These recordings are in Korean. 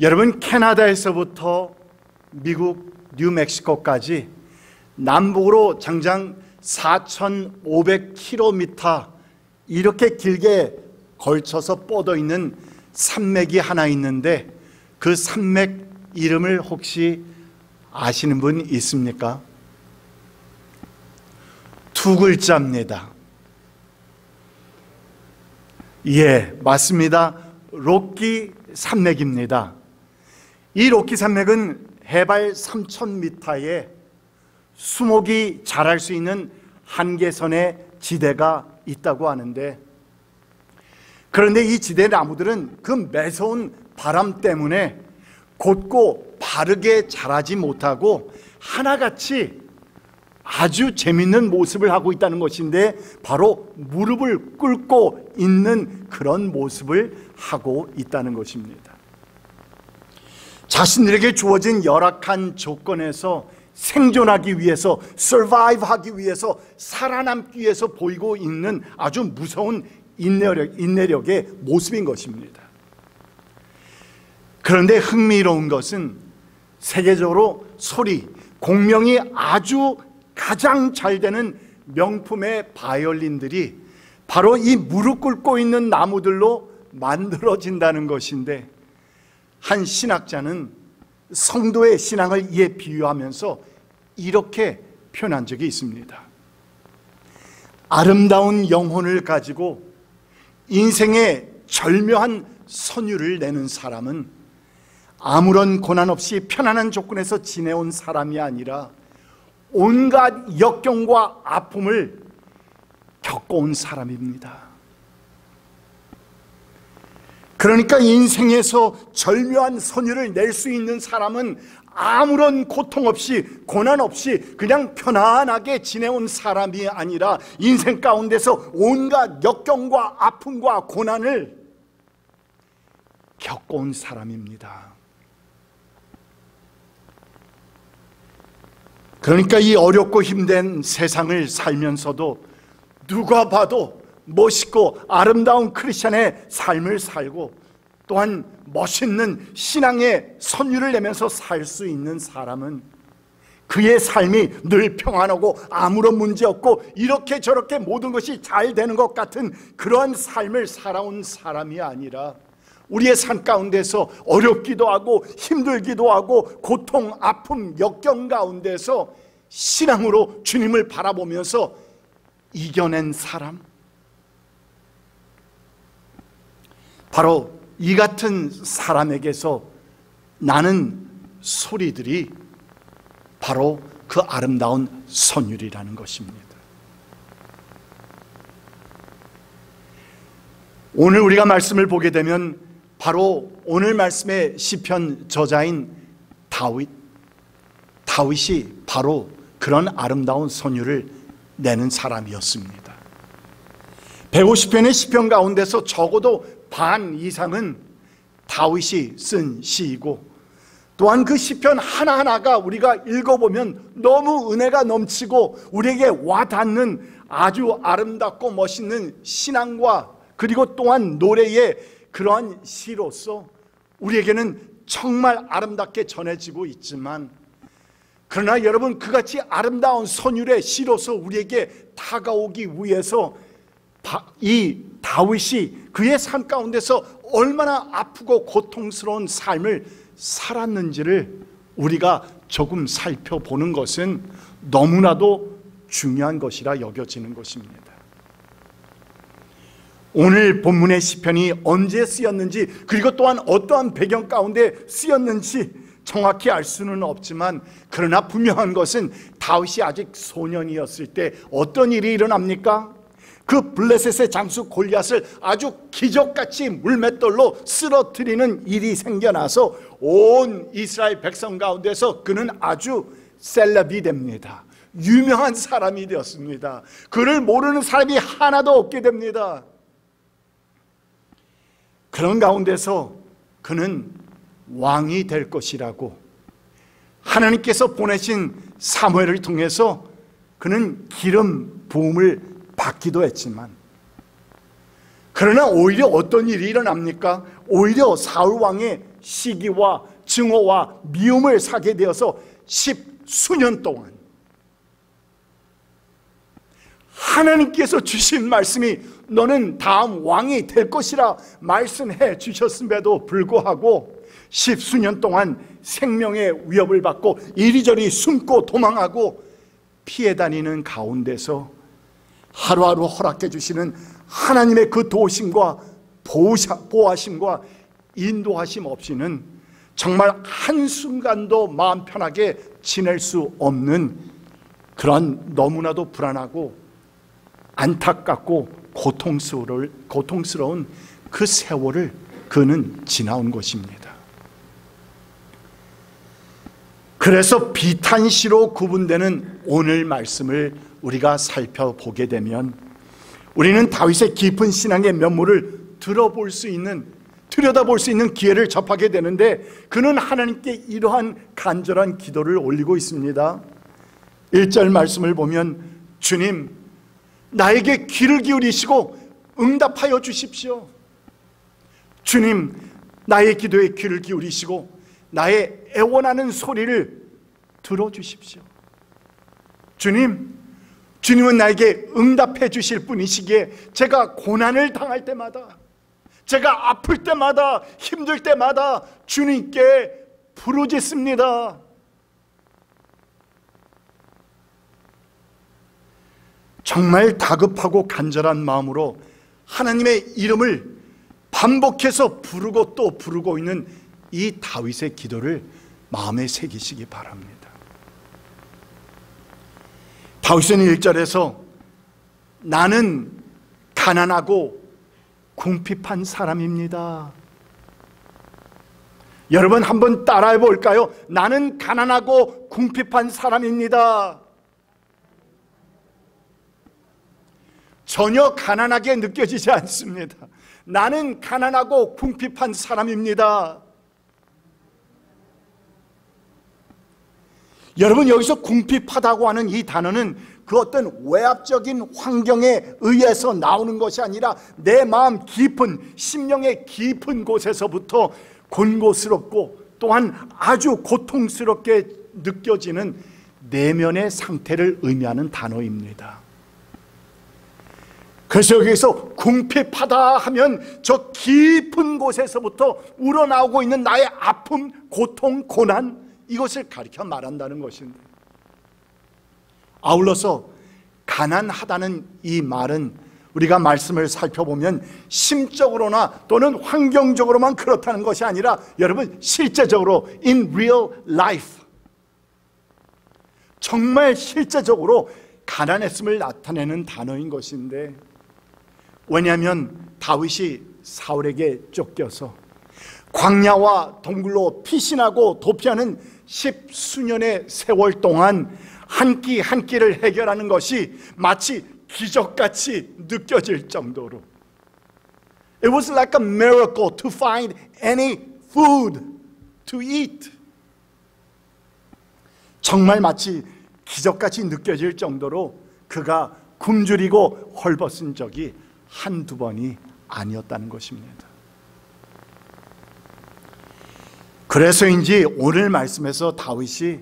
여러분, 캐나다에서부터 미국 뉴멕시코까지 남북으로 장장 4,500km 이렇게 길게 걸쳐서 뻗어 있는 산맥이 하나 있는데, 그 산맥 이름을 혹시 아시는 분 있습니까? 두 글자입니다. 예, 맞습니다. 로키 산맥입니다. 이 로키 산맥은 해발 3,000m에 수목이 자랄 수 있는 한계선의 지대가 있다고 하는데, 그런데 이 지대 나무들은 그 매서운 바람 때문에 곧고 바르게 자라지 못하고 하나같이 아주 재밌는 모습을 하고 있다는 것인데, 바로 무릎을 꿇고 있는 그런 모습을 하고 있다는 것입니다. 자신들에게 주어진 열악한 조건에서 생존하기 위해서, survive 하기 위해서, 살아남기 위해서 보이고 있는 아주 무서운 인내력의 모습인 것입니다. 그런데 흥미로운 것은 세계적으로 소리, 공명이 아주 가장 잘 되는 명품의 바이올린들이 바로 이 무릎 꿇고 있는 나무들로 만들어진다는 것인데, 한 신학자는 성도의 신앙을 이에 비유하면서 이렇게 표현한 적이 있습니다. 아름다운 영혼을 가지고 인생의 절묘한 선율을 내는 사람은 아무런 고난 없이 편안한 조건에서 지내온 사람이 아니라 온갖 역경과 아픔을 겪어온 사람입니다. 그러니까 인생에서 절묘한 선율을 낼 수 있는 사람은 아무런 고통 없이, 고난 없이 그냥 편안하게 지내온 사람이 아니라 인생 가운데서 온갖 역경과 아픔과 고난을 겪어온 사람입니다. 그러니까 이 어렵고 힘든 세상을 살면서도 누가 봐도 멋있고 아름다운 크리스찬의 삶을 살고, 또한 멋있는 신앙의 선율을 내면서 살 수 있는 사람은 그의 삶이 늘 평안하고 아무런 문제 없고 이렇게 저렇게 모든 것이 잘 되는 것 같은 그러한 삶을 살아온 사람이 아니라, 우리의 삶 가운데서 어렵기도 하고 힘들기도 하고 고통, 아픔, 역경 가운데서 신앙으로 주님을 바라보면서 이겨낸 사람, 바로 이 같은 사람에게서 나는 소리들이 바로 그 아름다운 선율이라는 것입니다. 오늘 우리가 말씀을 보게 되면 바로 오늘 말씀의 시편 저자인 다윗이 바로 그런 아름다운 선율을 내는 사람이었습니다. 150편의 시편 가운데서 적어도 반 이상은 다윗이 쓴 시이고, 또한 그 시편 하나하나가 우리가 읽어보면 너무 은혜가 넘치고 우리에게 와닿는 아주 아름답고 멋있는 신앙과 그리고 또한 노래의 그러한 시로서 우리에게는 정말 아름답게 전해지고 있지만, 그러나 여러분, 그같이 아름다운 선율의 시로서 우리에게 다가오기 위해서 이 다윗이 그의 삶 가운데서 얼마나 아프고 고통스러운 삶을 살았는지를 우리가 조금 살펴보는 것은 너무나도 중요한 것이라 여겨지는 것입니다. 오늘 본문의 시편이 언제 쓰였는지, 그리고 또한 어떠한 배경 가운데 쓰였는지 정확히 알 수는 없지만, 그러나 분명한 것은 다윗이 아직 소년이었을 때 어떤 일이 일어납니까? 그 블레셋의 장수 골리앗을 아주 기적같이 물맷돌로 쓰러뜨리는 일이 생겨나서 온 이스라엘 백성 가운데서 그는 아주 셀럽이 됩니다. 유명한 사람이 되었습니다. 그를 모르는 사람이 하나도 없게 됩니다. 그런 가운데서 그는 왕이 될 것이라고 하나님께서 보내신 사무엘을 통해서 그는 기름 부음을 받기도 했지만, 그러나 오히려 어떤 일이 일어납니까? 오히려 사울 왕의 시기와 증오와 미움을 사게 되어서 10수년 동안 하나님께서 주신 말씀이 너는 다음 왕이 될 것이라 말씀해 주셨음에도 불구하고 10수년 동안 생명의 위협을 받고 이리저리 숨고 도망하고 피해 다니는 가운데서 하루하루 허락해 주시는 하나님의 그 도우심과 보호하심과 인도하심 없이는 정말 한순간도 마음 편하게 지낼 수 없는 그런 너무나도 불안하고 안타깝고 고통스러운 그 세월을 그는 지나온 것입니다. 그래서 비탄시로 구분되는 오늘 말씀을 우리가 살펴보게 되면 우리는 다윗의 깊은 신앙의 면모를 들여다볼 수 있는 기회를 접하게 되는데, 그는 하나님께 이러한 간절한 기도를 올리고 있습니다. 1절 말씀을 보면 주님, 나에게 귀를 기울이시고 응답하여 주십시오. 주님, 나의 기도에 귀를 기울이시고 나의 애원하는 소리를 들어주십시오. 주님은 나에게 응답해 주실 분이시기에 제가 고난을 당할 때마다, 제가 아플 때마다, 힘들 때마다 주님께 부르짖습니다. 정말 다급하고 간절한 마음으로 하나님의 이름을 반복해서 부르고 또 부르고 있는 이 다윗의 기도를 마음에 새기시기 바랍니다. 다윗은 1절에서 나는 가난하고 궁핍한 사람입니다. 여러분 한번 따라해 볼까요? 나는 가난하고 궁핍한 사람입니다. 전혀 가난하게 느껴지지 않습니다. 나는 가난하고 궁핍한 사람입니다. 여러분, 여기서 궁핍하다고 하는 이 단어는 그 어떤 외압적인 환경에 의해서 나오는 것이 아니라 내 마음 깊은, 심령의 깊은 곳에서부터 곤고스럽고 또한 아주 고통스럽게 느껴지는 내면의 상태를 의미하는 단어입니다. 그래서 여기서 궁핍하다 하면 저 깊은 곳에서부터 우러나오고 있는 나의 아픔, 고통, 고난, 이것을 가리켜 말한다는 것인데, 아울러서 가난하다는 이 말은 우리가 말씀을 살펴보면 심적으로나 또는 환경적으로만 그렇다는 것이 아니라 여러분 실제적으로 in real life, 정말 실제적으로 가난했음을 나타내는 단어인 것인데, 왜냐하면 다윗이 사울에게 쫓겨서 광야와 동굴로 피신하고 도피하는 10수년의 세월 동안 한 끼 한 끼를 해결하는 것이 마치 기적같이 느껴질 정도로 It was like a miracle to find any food to eat. 정말 마치 기적같이 느껴질 정도로 그가 굶주리고 헐벗은 적이 한두 번이 아니었다는 것입니다. 그래서인지 오늘 말씀에서 다윗이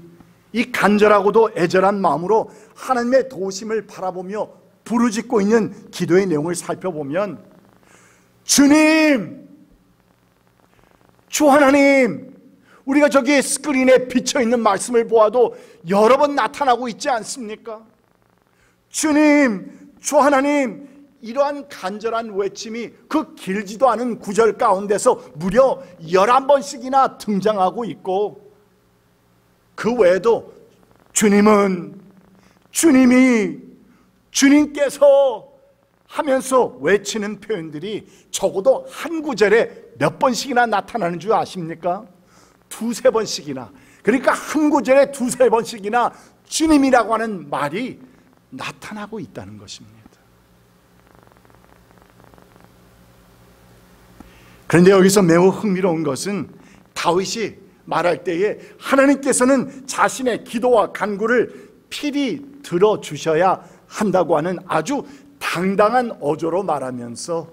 이 간절하고도 애절한 마음으로 하나님의 도우심을 바라보며 부르짖고 있는 기도의 내용을 살펴보면 주님, 주 하나님, 우리가 저기 스크린에 비쳐있는 말씀을 보아도 여러 번 나타나고 있지 않습니까? 주님, 주 하나님, 이러한 간절한 외침이 그 길지도 않은 구절 가운데서 무려 11번씩이나 등장하고 있고, 그 외에도 주님께서 하면서 외치는 표현들이 적어도 한 구절에 몇 번씩이나 나타나는 줄 아십니까? 두세 번씩이나. 그러니까 한 구절에 두세 번씩이나 주님이라고 하는 말이 나타나고 있다는 것입니다. 그런데 여기서 매우 흥미로운 것은 다윗이 말할 때에 하나님께서는 자신의 기도와 간구를 필히 들어주셔야 한다고 하는 아주 당당한 어조로 말하면서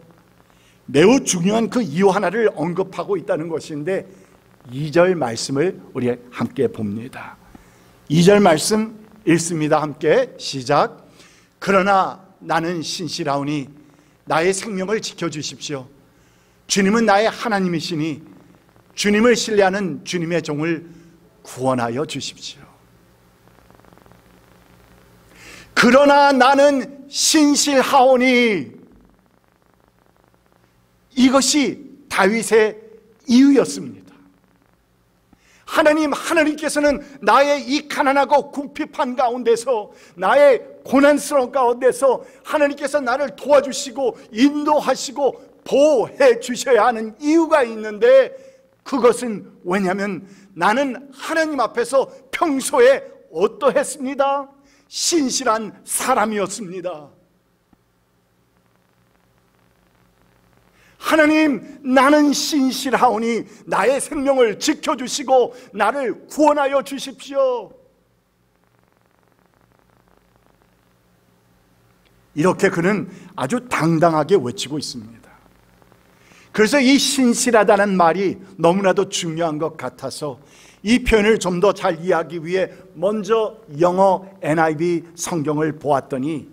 매우 중요한 그 이유 하나를 언급하고 있다는 것인데, 2절 말씀을 우리 함께 봅니다. 2절 말씀 읽습니다. 함께 시작. 그러나 나는 신실하오니 나의 생명을 지켜주십시오. 주님은 나의 하나님이시니 주님을 신뢰하는 주님의 종을 구원하여 주십시오. 그러나 나는 신실하오니, 이것이 다윗의 이유였습니다. 하나님께서는 나의 이 가난하고 궁핍한 가운데서, 나의 고난스러운 가운데서 하나님께서 나를 도와주시고 인도하시고 보호해 주셔야 하는 이유가 있는데, 그것은 왜냐하면 나는 하나님 앞에서 평소에 어떠했습니다? 신실한 사람이었습니다. 하나님, 나는 신실하오니 나의 생명을 지켜주시고 나를 구원하여 주십시오. 이렇게 그는 아주 당당하게 외치고 있습니다. 그래서 이 신실하다는 말이 너무나도 중요한 것 같아서 이 표현을 좀 더 잘 이해하기 위해 먼저 영어 NIV 성경을 보았더니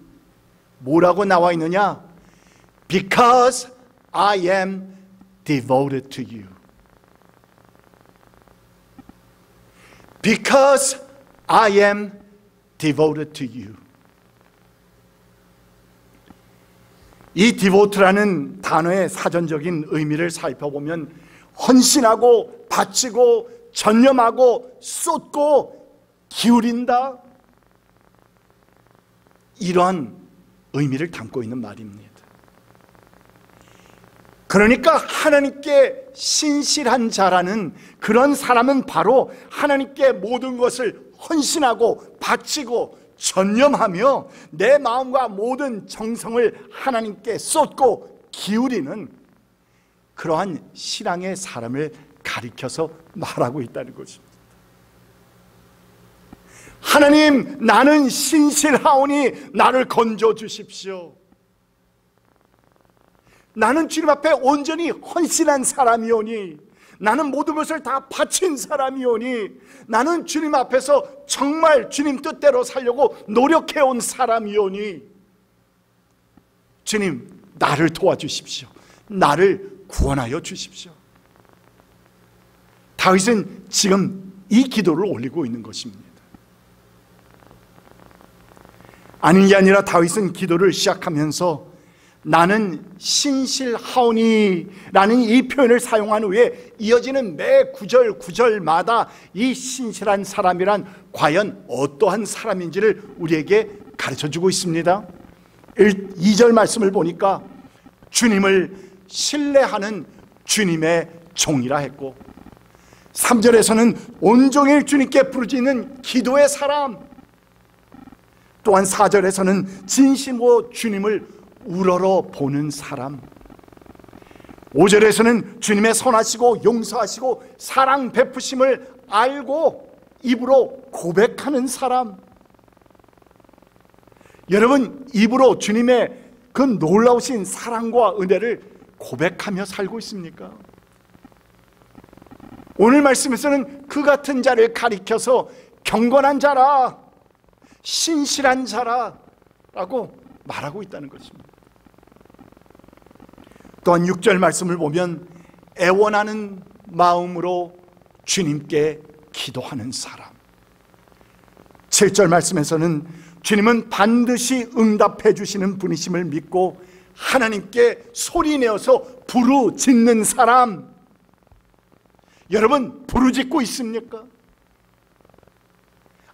뭐라고 나와 있느냐? Because I am devoted to you. Because I am devoted to you. 이 devote라는 단어의 사전적인 의미를 살펴보면 헌신하고 바치고 전념하고 쏟고 기울인다, 이러한 의미를 담고 있는 말입니다. 그러니까 하나님께 신실한 자라는 그런 사람은 바로 하나님께 모든 것을 헌신하고 바치고 전념하며 내 마음과 모든 정성을 하나님께 쏟고 기울이는 그러한 신앙의 사람을 가리켜서 말하고 있다는 것입니다. 하나님, 나는 신실하오니 나를 건져 주십시오. 나는 주님 앞에 온전히 헌신한 사람이오니, 나는 모든 것을 다 바친 사람이오니, 나는 주님 앞에서 정말 주님 뜻대로 살려고 노력해온 사람이오니, 주님, 나를 도와주십시오. 나를 구원하여 주십시오. 다윗은 지금 이 기도를 올리고 있는 것입니다. 아닌 게 아니라 다윗은 기도를 시작하면서 나는 신실하오니 라는 이 표현을 사용한 후에 이어지는 매 구절마다 이 신실한 사람이란 과연 어떠한 사람인지를 우리에게 가르쳐주고 있습니다. 2절 말씀을 보니까 주님을 신뢰하는 주님의 종이라 했고, 3절에서는 온종일 주님께 부르짖는 기도의 사람, 또한 4절에서는 진심으로 주님을 우러러 보는 사람, 5절에서는 주님의 선하시고 용서하시고 사랑 베푸심을 알고 입으로 고백하는 사람. 여러분, 입으로 주님의 그 놀라우신 사랑과 은혜를 고백하며 살고 있습니까? 오늘 말씀에서는 그 같은 자를 가리켜서 경건한 자라, 신실한 자라 라고 말하고 있다는 것입니다. 또한 6절 말씀을 보면 애원하는 마음으로 주님께 기도하는 사람, 7절 말씀에서는 주님은 반드시 응답해 주시는 분이심을 믿고 하나님께 소리내어서 부르짖는 사람. 여러분, 부르짖고 있습니까?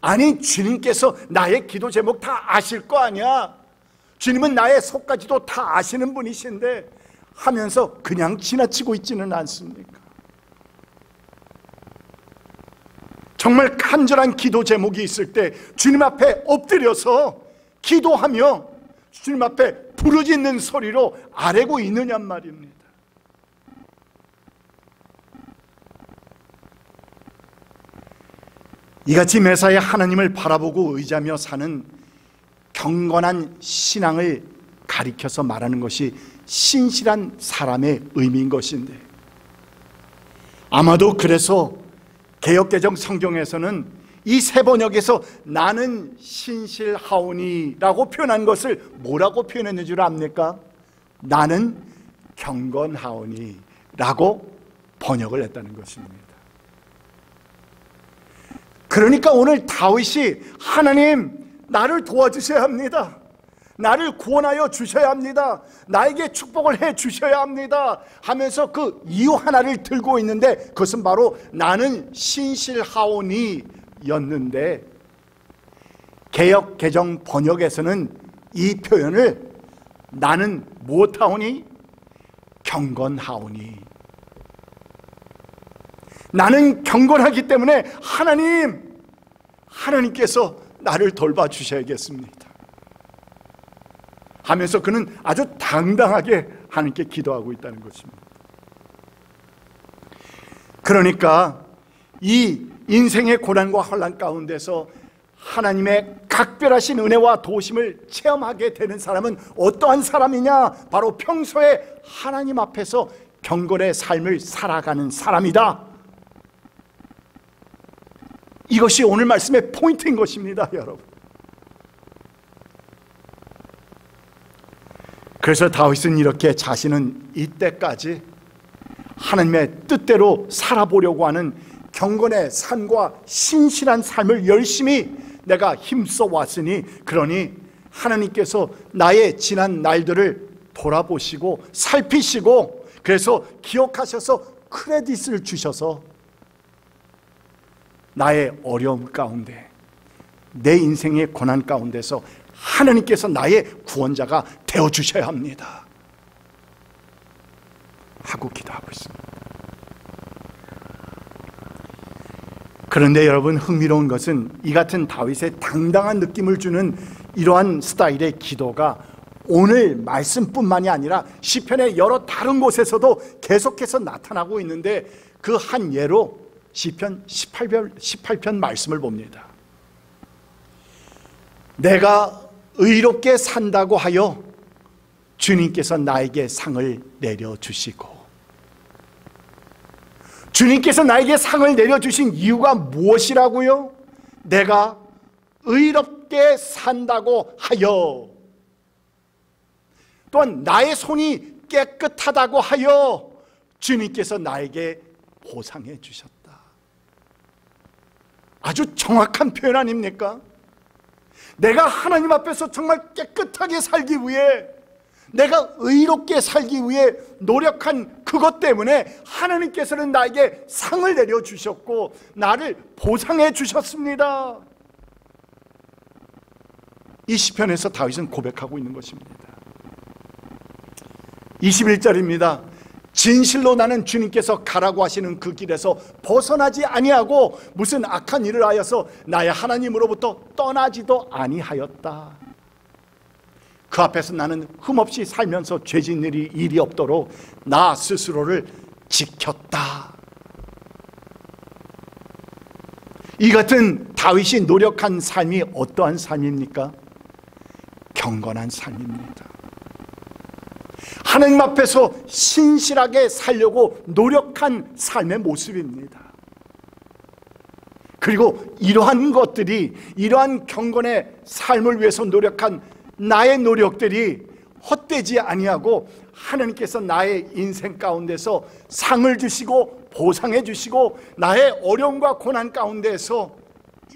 아니, 주님께서 나의 기도 제목 다 아실 거 아니야, 주님은 나의 속까지도 다 아시는 분이신데 하면서 그냥 지나치고 있지는 않습니까? 정말 간절한 기도 제목이 있을 때 주님 앞에 엎드려서 기도하며 주님 앞에 부르짖는 소리로 아뢰고 있느냔 말입니다. 이같이 매사에 하나님을 바라보고 의지하며 사는 경건한 신앙을 가리켜서 말하는 것이 신실한 사람의 의미인 것인데, 아마도 그래서 개역개정 성경에서는 이 세 번역에서 나는 신실하오니라고 표현한 것을 뭐라고 표현했는 줄 압니까? 나는 경건하오니라고 번역을 했다는 것입니다. 그러니까 오늘 다윗이 하나님 나를 도와주셔야 합니다. 나를 구원하여 주셔야 합니다. 나에게 축복을 해 주셔야 합니다 하면서 그 이유 하나를 들고 있는데 그것은 바로 나는 신실하오니 였는데, 개역 개정 번역에서는 이 표현을 나는 무엇하오니? 경건하오니. 나는 경건하기 때문에 하나님께서 나를 돌봐주셔야겠습니다 하면서 그는 아주 당당하게 하나님께 기도하고 있다는 것입니다. 그러니까 이 인생의 고난과 혼란 가운데서 하나님의 각별하신 은혜와 도우심을 체험하게 되는 사람은 어떠한 사람이냐? 바로 평소에 하나님 앞에서 경건의 삶을 살아가는 사람이다. 이것이 오늘 말씀의 포인트인 것입니다, 여러분. 그래서 다윗은 이렇게 자신은 이때까지 하나님의 뜻대로 살아보려고 하는 경건의 삶과 신실한 삶을 열심히 내가 힘써 왔으니, 그러니 하나님께서 나의 지난 날들을 돌아보시고 살피시고 그래서 기억하셔서 크레딧을 주셔서 나의 어려움 가운데, 내 인생의 고난 가운데서 하나님께서 나의 구원자가 되어주셔야 합니다 하고 기도하고 있습니다. 그런데 여러분, 흥미로운 것은 이 같은 다윗의 당당한 느낌을 주는 이러한 스타일의 기도가 오늘 말씀뿐만이 아니라 시편의 여러 다른 곳에서도 계속해서 나타나고 있는데, 그 한 예로 시편 18편 말씀을 봅니다. 내가 의롭게 산다고 하여 주님께서 나에게 상을 내려주시고, 주님께서 나에게 상을 내려주신 이유가 무엇이라고요? 내가 의롭게 산다고 하여, 또한 나의 손이 깨끗하다고 하여 주님께서 나에게 보상해 주셨다. 아주 정확한 표현 아닙니까? 내가 하나님 앞에서 정말 깨끗하게 살기 위해, 내가 의롭게 살기 위해 노력한 그것 때문에 하나님께서는 나에게 상을 내려주셨고 나를 보상해 주셨습니다. 이 시편에서 다윗은 고백하고 있는 것입니다. 21절입니다. 진실로 나는 주님께서 가라고 하시는 그 길에서 벗어나지 아니하고 무슨 악한 일을 하여서 나의 하나님으로부터 떠나지도 아니하였다. 그 앞에서 나는 흠없이 살면서 죄진 일이 없도록 나 스스로를 지켰다. 이 같은 다윗이 노력한 삶이 어떠한 삶입니까? 경건한 삶입니다. 하나님 앞에서 신실하게 살려고 노력한 삶의 모습입니다. 그리고 이러한 것들이, 이러한 경건의 삶을 위해서 노력한 나의 노력들이 헛되지 아니하고 하나님께서 나의 인생 가운데서 상을 주시고 보상해 주시고 나의 어려움과 고난 가운데서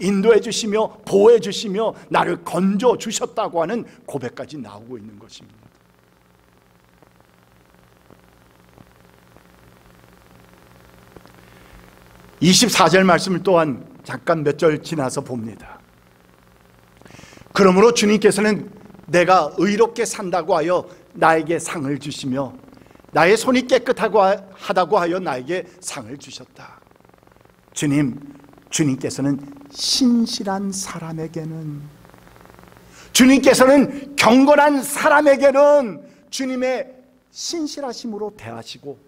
인도해 주시며 보호해 주시며 나를 건져 주셨다고 하는 고백까지 나오고 있는 것입니다. (24절) 말씀을 또한 잠깐 몇 절 지나서 봅니다. 그러므로 주님께서는 내가 의롭게 산다고 하여 나에게 상을 주시며 나의 손이 깨끗하다고 하여 나에게 상을 주셨다. 주님께서는 신실한 사람에게는, 주님께서는 경건한 사람에게는 주님의 신실하심으로 대하시고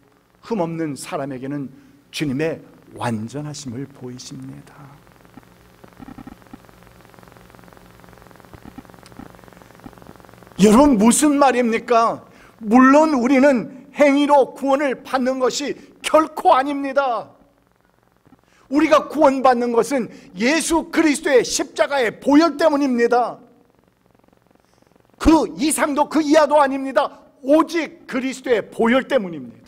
흠없는 사람에게는 주님의 완전하심을 보이십니다. 여러분, 무슨 말입니까? 물론 우리는 행위로 구원을 받는 것이 결코 아닙니다. 우리가 구원받는 것은 예수 그리스도의 십자가의 보혈 때문입니다. 그 이상도 그 이하도 아닙니다. 오직 그리스도의 보혈 때문입니다.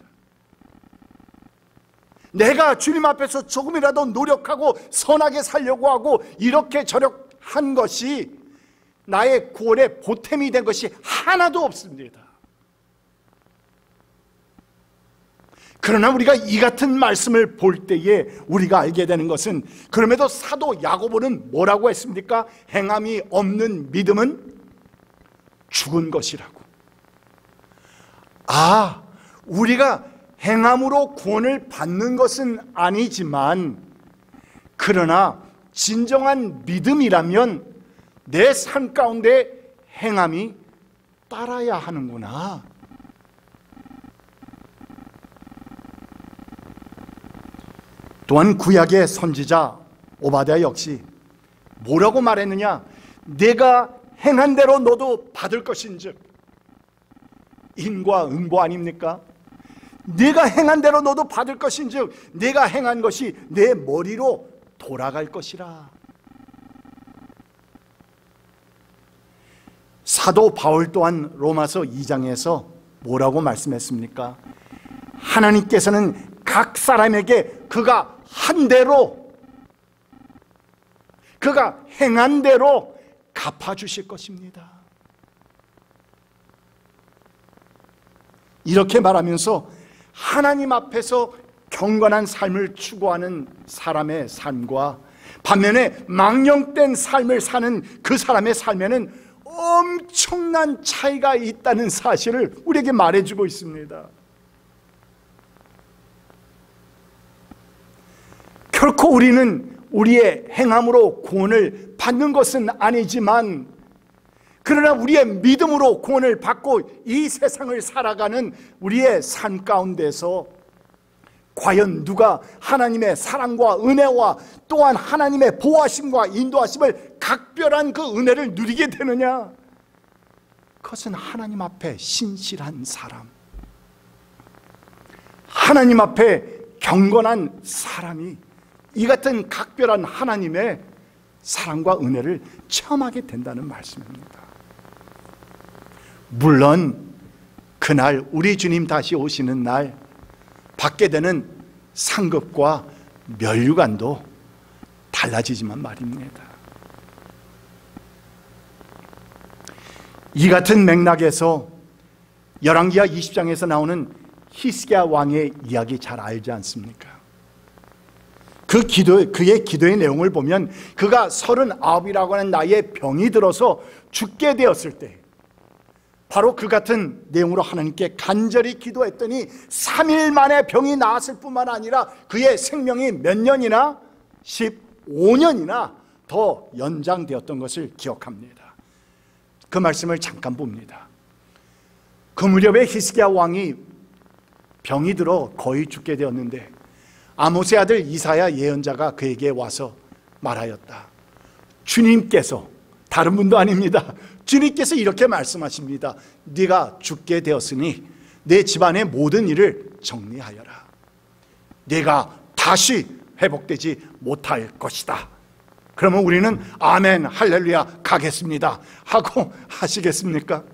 내가 주님 앞에서 조금이라도 노력하고 선하게 살려고 하고 이렇게 저력한 것이 나의 구원의 보탬이 된 것이 하나도 없습니다. 그러나 우리가 이 같은 말씀을 볼 때에 우리가 알게 되는 것은, 그럼에도 사도 야고보는 뭐라고 했습니까? 행함이 없는 믿음은 죽은 것이라고. 우리가 행함으로 구원을 받는 것은 아니지만, 그러나 진정한 믿음이라면 내 삶 가운데 행함이 따라야 하는구나. 또한 구약의 선지자 오바댜 역시 뭐라고 말했느냐? 내가 행한 대로 너도 받을 것인즉. 인과 응보 아닙니까? 내가 행한 대로 너도 받을 것인즉 내가 행한 것이 내 머리로 돌아갈 것이라. 사도 바울 또한 로마서 2장에서 뭐라고 말씀했습니까? 하나님께서는 각 사람에게 그가 한 대로, 그가 행한 대로 갚아주실 것입니다. 이렇게 말하면서 하나님 앞에서 경건한 삶을 추구하는 사람의 삶과 반면에 망령된 삶을 사는 그 사람의 삶에는 엄청난 차이가 있다는 사실을 우리에게 말해주고 있습니다. 결코 우리는 우리의 행함으로 구원을 받는 것은 아니지만, 그러나 우리의 믿음으로 구원을 받고 이 세상을 살아가는 우리의 삶 가운데서 과연 누가 하나님의 사랑과 은혜와 또한 하나님의 보호하심과 인도하심을 각별한 그 은혜를 누리게 되느냐? 그것은 하나님 앞에 신실한 사람, 하나님 앞에 경건한 사람이 이 같은 각별한 하나님의 사랑과 은혜를 체험하게 된다는 말씀입니다. 물론 그날 우리 주님 다시 오시는 날 받게 되는 상급과 면류관도 달라지지만 말입니다. 이 같은 맥락에서 열왕기하 20장에서 나오는 히스기야 왕의 이야기 잘 알지 않습니까? 그의 기도의 내용을 보면 그가 39이라고 하는 나이에 병이 들어서 죽게 되었을 때 바로 그 같은 내용으로 하나님께 간절히 기도했더니 3일 만에 병이 나았을 뿐만 아니라 그의 생명이 몇 년이나 15년이나 더 연장되었던 것을 기억합니다. 그 말씀을 잠깐 봅니다. 그 무렵에 히스기야 왕이 병이 들어 거의 죽게 되었는데 아모스의 아들 이사야 예언자가 그에게 와서 말하였다. 주님께서, 다른 분도 아닙니다, 주님께서 이렇게 말씀하십니다. 네가 죽게 되었으니 내 집안의 모든 일을 정리하여라. 네가 다시 회복되지 못할 것이다. 그러면 우리는 아멘 할렐루야 가겠습니다 하고 하시겠습니까?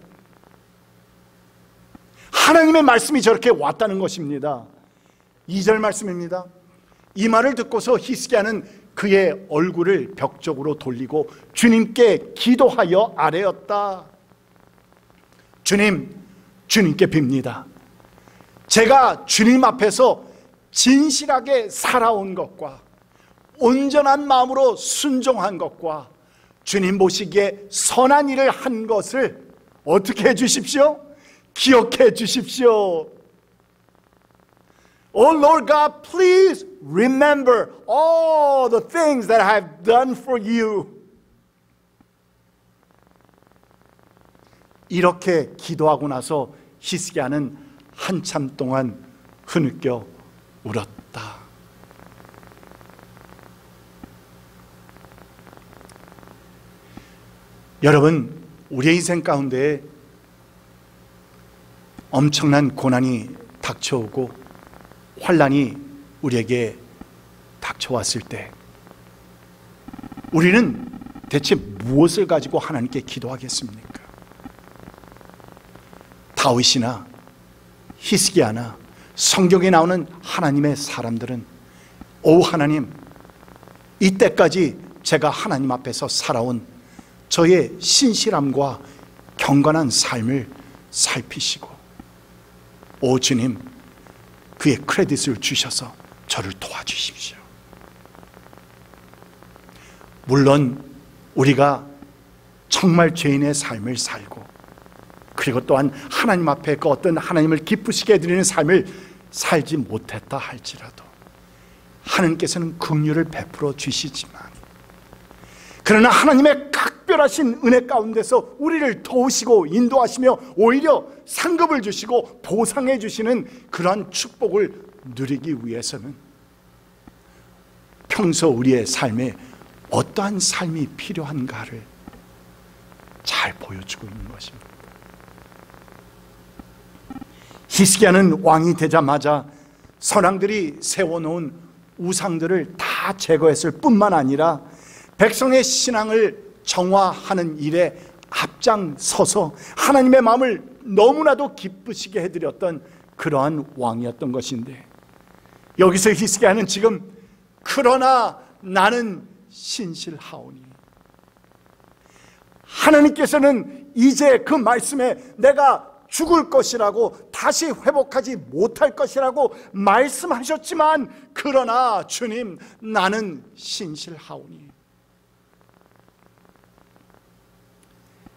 하나님의 말씀이 저렇게 왔다는 것입니다. 2절 말씀입니다. 이 말을 듣고서 히스기야는 그의 얼굴을 벽 쪽으로 돌리고 주님께 기도하여 아뢰었다. 주님께 빕니다. 제가 주님 앞에서 진실하게 살아온 것과 온전한 마음으로 순종한 것과 주님 보시기에 선한 일을 한 것을 어떻게 해주십시오? 기억해 주십시오. Oh Lord God, please remember all the things that I have done for you. 이렇게 기도하고 나서 히스기야는 한참 동안 흐느껴 울었다. 여러분, 우리의 인생 가운데 엄청난 고난이 닥쳐오고 환난이 우리에게 닥쳐왔을 때 우리는 대체 무엇을 가지고 하나님께 기도하겠습니까? 다윗이나 히스기야나 성경에 나오는 하나님의 사람들은 오 하나님, 이때까지 제가 하나님 앞에서 살아온 저의 신실함과 경건한 삶을 살피시고 오 주님, 그의 크레딧을 주셔서 저를 도와주십시오. 물론 우리가 정말 죄인의 삶을 살고 그리고 또한 하나님 앞에 그 어떤 하나님을 기쁘시게 해드리는 삶을 살지 못했다 할지라도 하나님께서는 긍휼을 베풀어 주시지만, 그러나 하나님의 각별하신 은혜 가운데서 우리를 도우시고 인도하시며 오히려 상급을 주시고 보상해 주시는 그러한 축복을 누리기 위해서는 평소 우리의 삶에 어떠한 삶이 필요한가를 잘 보여주고 있는 것입니다. 히스기야는 왕이 되자마자 선왕들이 세워놓은 우상들을 다 제거했을 뿐만 아니라 백성의 신앙을 정화하는 일에 앞장서서 하나님의 마음을 너무나도 기쁘시게 해드렸던 그러한 왕이었던 것인데, 여기서 히스기야는 지금 그러나 나는 신실하오니, 하나님께서는 이제 그 말씀에 내가 죽을 것이라고 다시 회복하지 못할 것이라고 말씀하셨지만, 그러나 주님 나는 신실하오니,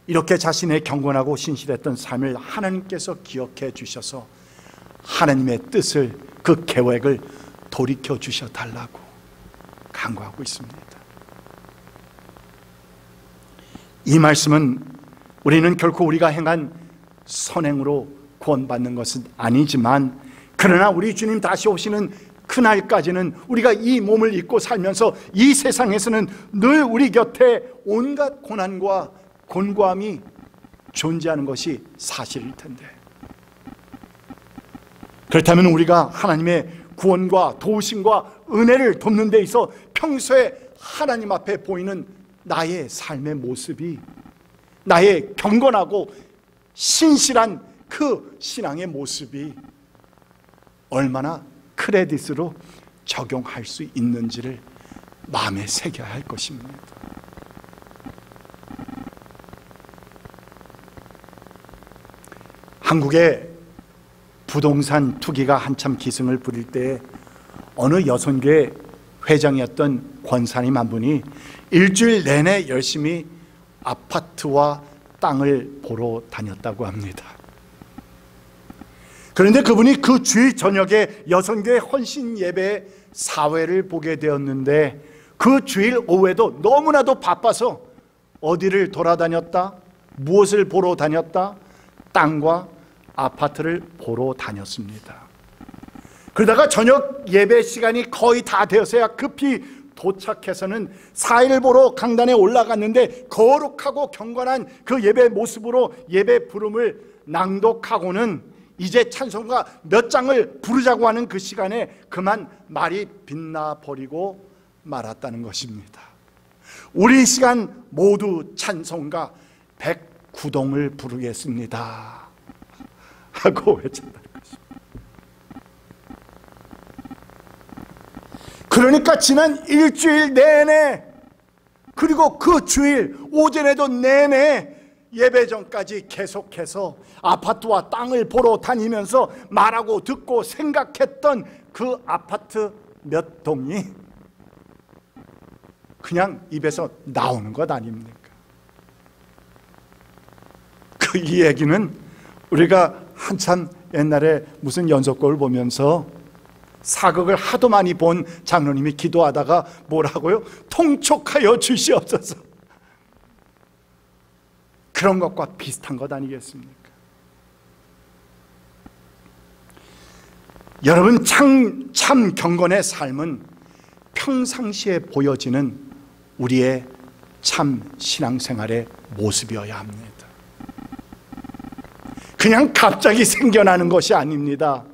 이렇게 자신의 경건하고 신실했던 삶을 하나님께서 기억해 주셔서 하나님의 뜻을, 그 계획을 돌이켜 주셔 달라고 간구하고 있습니다. 이 말씀은 우리는 결코 우리가 행한 선행으로 구원받는 것은 아니지만, 그러나 우리 주님 다시 오시는 그날까지는 우리가 이 몸을 입고 살면서 이 세상에서는 늘 우리 곁에 온갖 고난과 곤고함이 존재하는 것이 사실일 텐데, 그렇다면 우리가 하나님의 구원과 도우심과 은혜를 돕는 데 있어 평소에 하나님 앞에 보이는 나의 삶의 모습이, 나의 경건하고 신실한 그 신앙의 모습이 얼마나 크레딧으로 적용할 수 있는지를 마음에 새겨야 할 것입니다. 한국의 부동산 투기가 한참 기승을 부릴 때에 어느 여선교회 회장이었던 권사님 한 분이 일주일 내내 열심히 아파트와 땅을 보러 다녔다고 합니다. 그런데 그분이 그 주일 저녁에 여선교회 헌신 예배 사회를 보게 되었는데, 그 주일 오후에도 너무나도 바빠서 어디를 돌아다녔다, 무엇을 보러 다녔다, 땅과 아파트를 보러 다녔습니다. 그러다가 저녁 예배 시간이 거의 다 되어서야 급히 도착해서는 사회를 보러 강단에 올라갔는데, 거룩하고 경건한 그 예배 모습으로 예배 부름을 낭독하고는 이제 찬송가 몇 장을 부르자고 하는 그 시간에 그만 말이 빛나버리고 말았다는 것입니다. 우리 시간 모두 찬송가 109동을 부르겠습니다 하고 외쳤다는 것입니다. 그러니까 지난 일주일 내내, 그리고 그 주일 오전에도 내내 예배 전까지 계속해서 아파트와 땅을 보러 다니면서 말하고 듣고 생각했던 그 아파트 몇 동이 그냥 입에서 나오는 것 아닙니까? 이 얘기는 우리가 한참 옛날에 무슨 연속곡을 보면서 사극을 하도 많이 본 장로님이 기도하다가 뭐라고요? 통촉하여 주시옵소서. 그런 것과 비슷한 것 아니겠습니까? 여러분, 참 경건의 삶은 평상시에 보여지는 우리의 참 신앙생활의 모습이어야 합니다. 그냥 갑자기 생겨나는 것이 아닙니다.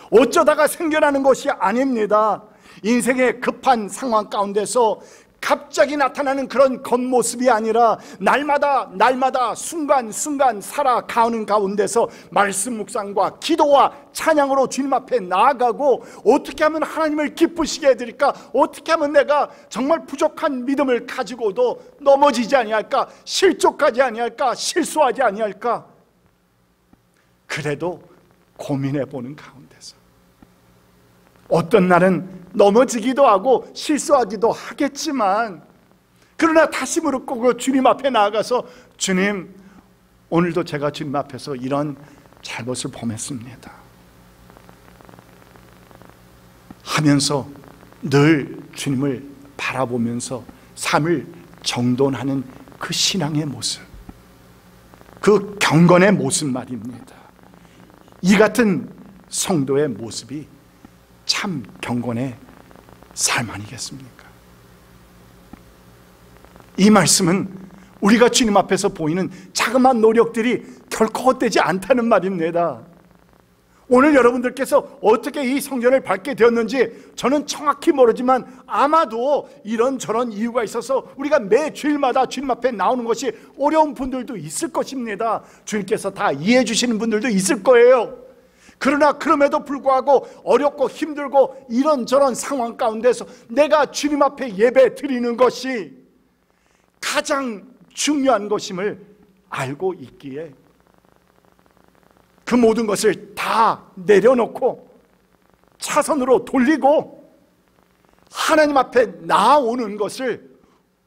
어쩌다가 생겨나는 것이 아닙니다. 인생의 급한 상황 가운데서 갑자기 나타나는 그런 겉모습이 아니라 날마다 순간순간 살아가는 가운데서 말씀 묵상과 기도와 찬양으로 주님 앞에 나아가고, 어떻게 하면 하나님을 기쁘시게 해드릴까, 어떻게 하면 내가 정말 부족한 믿음을 가지고도 넘어지지 아니할까, 실족하지 아니할까, 실수하지 아니할까, 그래도 고민해보는 가운데서 어떤 날은 넘어지기도 하고 실수하기도 하겠지만, 그러나 다시 무릎 꿇고 주님 앞에 나아가서, 주님, 오늘도 제가 주님 앞에서 이런 잘못을 범했습니다 하면서 늘 주님을 바라보면서 삶을 정돈하는 그 신앙의 모습, 그 경건의 모습 말입니다. 이 같은 성도의 모습이 참 경건의 삶 아니겠습니까? 이 말씀은 우리가 주님 앞에서 보이는 자그마한 노력들이 결코 헛되지 않다는 말입니다. 오늘 여러분들께서 어떻게 이 성전을 밟게 되었는지 저는 정확히 모르지만, 아마도 이런저런 이유가 있어서 우리가 매 주일마다 주님 앞에 나오는 것이 어려운 분들도 있을 것입니다. 주님께서 다 이해해 주시는 분들도 있을 거예요. 그러나 그럼에도 불구하고 어렵고 힘들고 이런저런 상황 가운데서 내가 주님 앞에 예배 드리는 것이 가장 중요한 것임을 알고 있기에, 그 모든 것을 다 내려놓고 차선으로 돌리고 하나님 앞에 나아오는 것을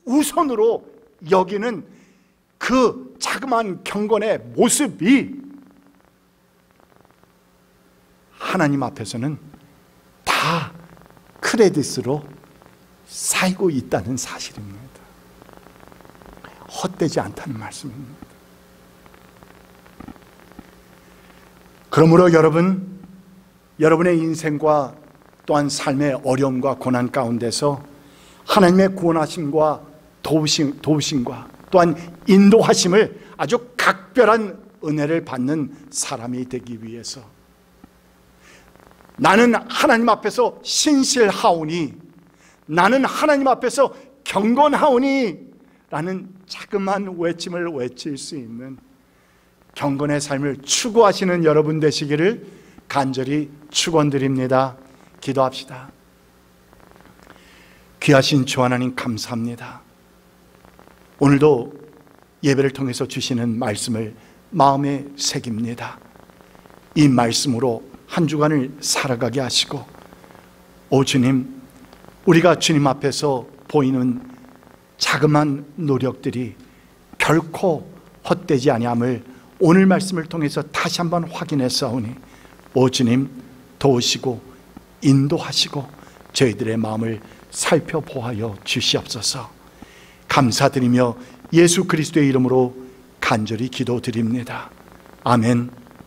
우선으로 여기는 그 자그마한 경건의 모습이 하나님 앞에서는 다 크레딧으로 쌓이고 있다는 사실입니다. 헛되지 않다는 말씀입니다. 그러므로 여러분의 인생과 또한 삶의 어려움과 고난 가운데서 하나님의 구원하심과 도우심과 또한 인도하심을 아주 각별한 은혜를 받는 사람이 되기 위해서, 나는 하나님 앞에서 신실하오니, 나는 하나님 앞에서 경건하오니 라는 자그마한 외침을 외칠 수 있는 경건의 삶을 추구하시는 여러분 되시기를 간절히 축원드립니다. 기도합시다. 귀하신 주 하나님, 감사합니다. 오늘도 예배를 통해서 주시는 말씀을 마음에 새깁니다. 이 말씀으로 한 주간을 살아가게 하시고, 오 주님, 우리가 주님 앞에서 보이는 자그마한 노력들이 결코 헛되지 아니함을 오늘 말씀을 통해서 다시 한번 확인했사오니, 오 주님, 도우시고 인도하시고 저희들의 마음을 살펴보아여 주시옵소서. 감사드리며 예수 그리스도의 이름으로 간절히 기도드립니다. 아멘.